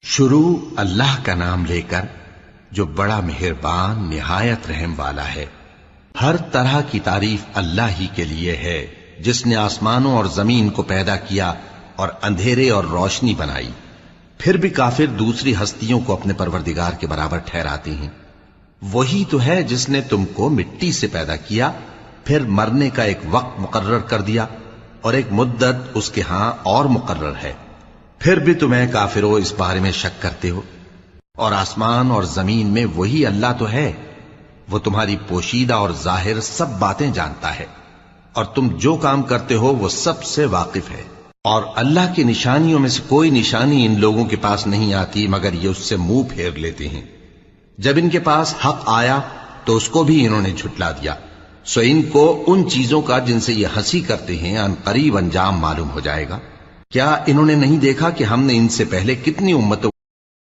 شروع اللہ کا نام لے کر جو بڑا مہربان نہایت رحم والا ہے۔ ہر طرح کی تعریف اللہ ہی کے لیے ہے جس نے آسمانوں اور زمین کو پیدا کیا اور اندھیرے اور روشنی بنائی۔ پھر بھی کافر دوسری ہستیوں کو اپنے پروردگار کے برابر ٹھہراتے ہیں۔ وہی تو ہے جس نے تم کو مٹی سے پیدا کیا، پھر مرنے کا ایک وقت مقرر کر دیا اور ایک مدت اس کے ہاں اور مقرر ہے۔ پھر بھی تمہیں کافروں اس بارے میں شک کرتے ہو، اور آسمان اور زمین میں وہی اللہ تو ہے۔ وہ تمہاری پوشیدہ اور ظاہر سب باتیں جانتا ہے، اور تم جو کام کرتے ہو وہ سب سے واقف ہے۔ اور اللہ کی نشانیوں میں سے کوئی نشانی ان لوگوں کے پاس نہیں آتی مگر یہ اس سے منہ پھیر لیتے ہیں۔ جب ان کے پاس حق آیا تو اس کو بھی انہوں نے جھٹلا دیا، سو ان کو ان چیزوں کا جن سے یہ ہنسی کرتے ہیں ان قریب انجام معلوم ہو جائے گا۔ کیا انہوں نے نہیں دیکھا کہ ہم نے ان سے پہلے کتنی امتوں